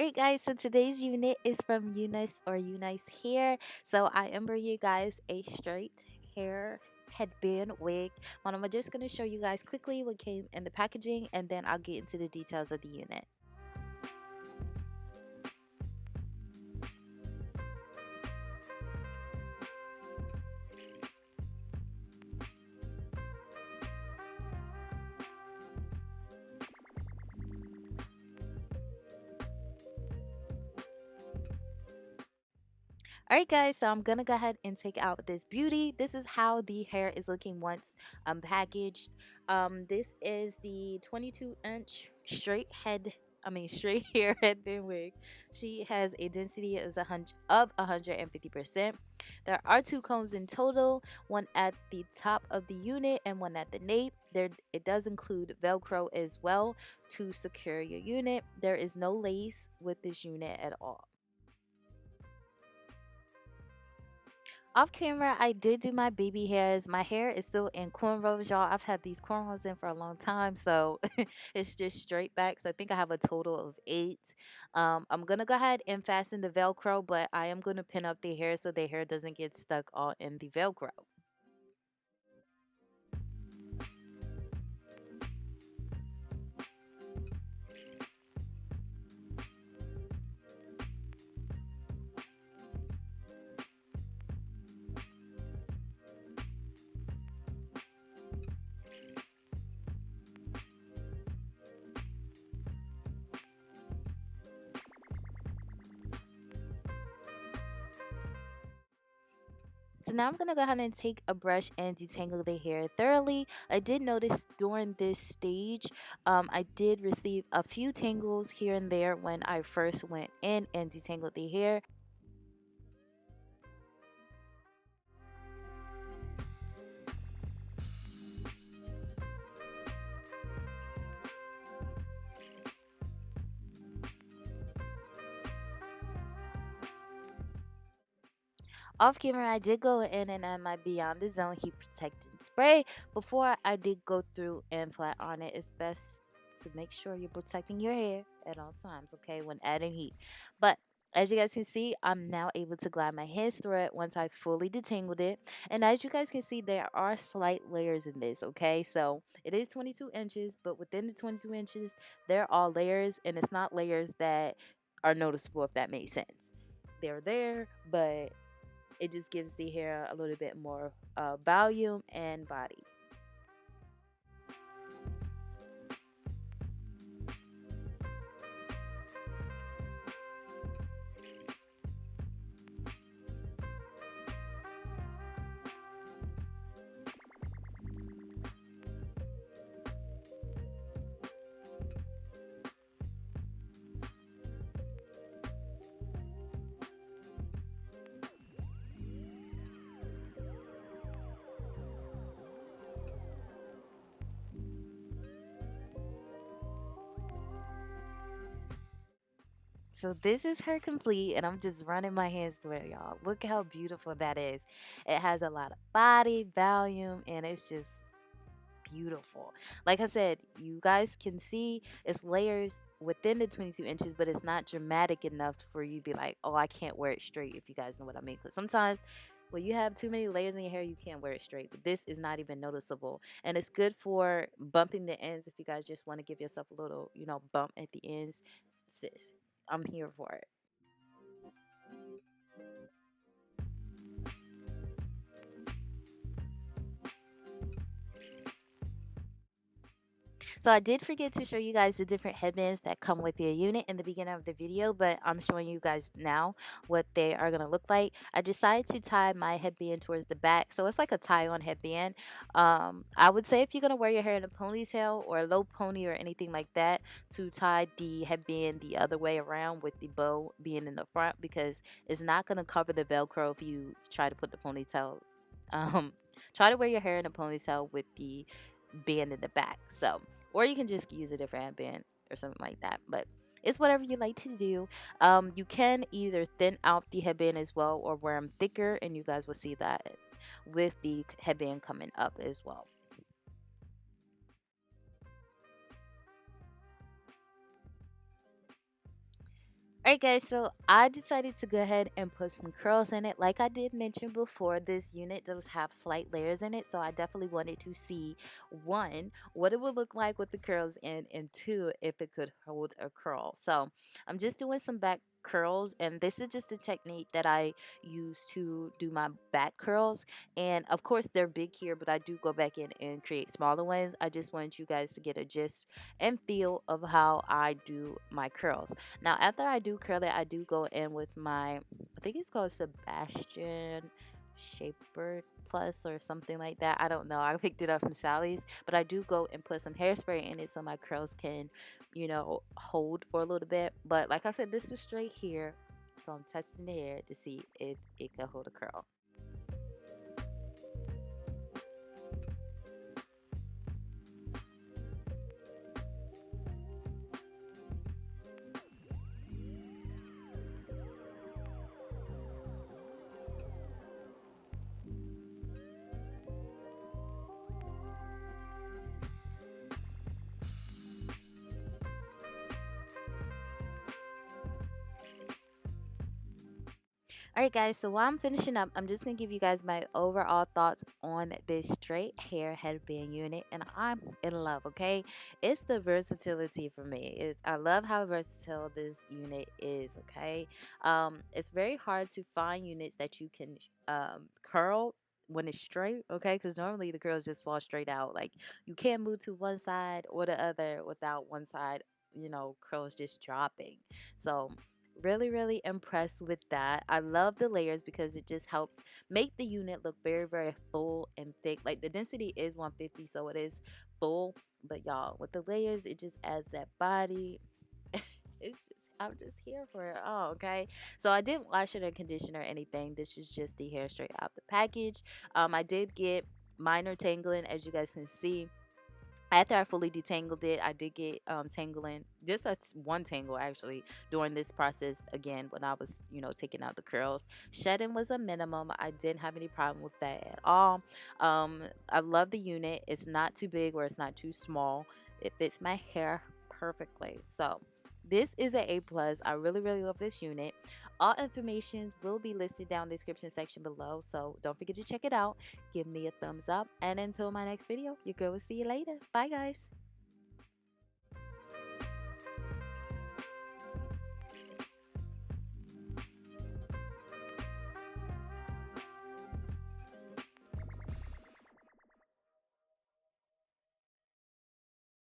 Alright guys, so today's unit is from UNice or UNice Hair. So I am bringing you guys a straight hair headband wig. But I'm just going to show you guys quickly what came in the packaging, and then I'll get into the details of the unit. Alright guys, so I'm gonna go ahead and take out this beauty. This is how the hair is looking once packaged. This is the 22-inch straight hair headband wig. She has a density of 150%. There are two combs in total, one at the top of the unit and one at the nape. It does include Velcro as well to secure your unit. There is no lace with this unit at all. Off camera, I did do my baby hairs. My hair is still in cornrows, y'all. I've had these cornrows in for a long time, so it's just straight back. So I think I have a total of 8. I'm going to go ahead and fasten the Velcro, but I am going to pin up the hair so the hair doesn't get stuck all in the Velcro. So now I'm going to go ahead and take a brush and detangle the hair thoroughly. I did notice during this stage, I did receive a few tangles here and there when I first went in and detangled the hair. Off camera, I did go in and add my Beyond the Zone Heat Protectant Spray. Before I did go through and flat on it, it's best to make sure you're protecting your hair at all times, okay, when adding heat. But as you guys can see, I'm now able to glide my hands through it once I fully detangled it. And as you guys can see, there are slight layers in this, okay? So it is 22 inches, but within the 22 inches, there are layers, and it's not layers that are noticeable, if that makes sense. They're there, but it just gives the hair a little bit more volume and body. So this is her complete, and I'm just running my hands through it, y'all. Look how beautiful that is. It has a lot of body, volume, and it's just beautiful. Like I said, you guys can see it's layers within the 22 inches, but it's not dramatic enough for you to be like, oh, I can't wear it straight, if you guys know what I mean. Because sometimes when you have too many layers in your hair, you can't wear it straight. But this is not even noticeable. And it's good for bumping the ends if you guys just want to give yourself a little, bump at the ends. Sis, I'm here for it. So I did forget to show you guys the different headbands that come with your unit in the beginning of the video, but I'm showing you guys now what they are going to look like. I decided to tie my headband towards the back, so it's like a tie-on headband. I would say if you're going to wear your hair in a ponytail or a low pony or anything like that, to tie the headband the other way around with the bow being in the front, because it's not going to cover the Velcro if you try to put the ponytail. Try to wear your hair in a ponytail with the band in the back. So, or you can just use a different headband or something like that, but it's whatever you like to do. You can either thin out the headband as well or wear them thicker, and you guys will see that with the headband coming up as well. Alright guys, so I decided to go ahead and put some curls in it. Like I did mention before, this unit does have slight layers in it, so I definitely wanted to see, one, what it would look like with the curls in, and two, if it could hold a curl. So I'm just doing some back curls, and this is just a technique that I use to do my back curls. And of course they're big here, but I do go back in and create smaller ones. I just wanted you guys to get a gist and feel of how I do my curls. Now, after I do curl it, I do go in with my, I think it's called Sebastian Shaper Plus or something like that. I don't know. I picked it up from Sally's, but I do go and put some hairspray in it so my curls can, hold for a little bit. But like I said, this is straight here. So I'm testing the hair to see if it can hold a curl. Alright guys, so while I'm finishing up, I'm just going to give you guys my overall thoughts on this straight hair headband unit, and I'm in love, okay? It's the versatility for me. I love how versatile this unit is, okay? It's very hard to find units that you can curl when it's straight, okay? Because normally the curls just fall straight out. Like, you can't move to one side or the other without one side, curls just dropping. So really impressed with that. I love the layers because it just helps make the unit look very full and thick. Like, the density is 150, so it is full, but y'all, with the layers it just adds that body. It's just, I'm just here for it all, okay? So I didn't wash it or condition or anything. This is just the hair straight out the package. I did get minor tangling, as you guys can see. After I fully detangled it, I did get tangling, just one tangle actually during this process again when I was, taking out the curls. Shedding was a minimum. I didn't have any problem with that at all. I love the unit. It's not too big or it's not too small. It fits my hair perfectly. So this is an A+. I really love this unit. All information will be listed down in the description section below, so don't forget to check it out. Give me a thumbs up, and until my next video, your girl will see you later. Bye guys.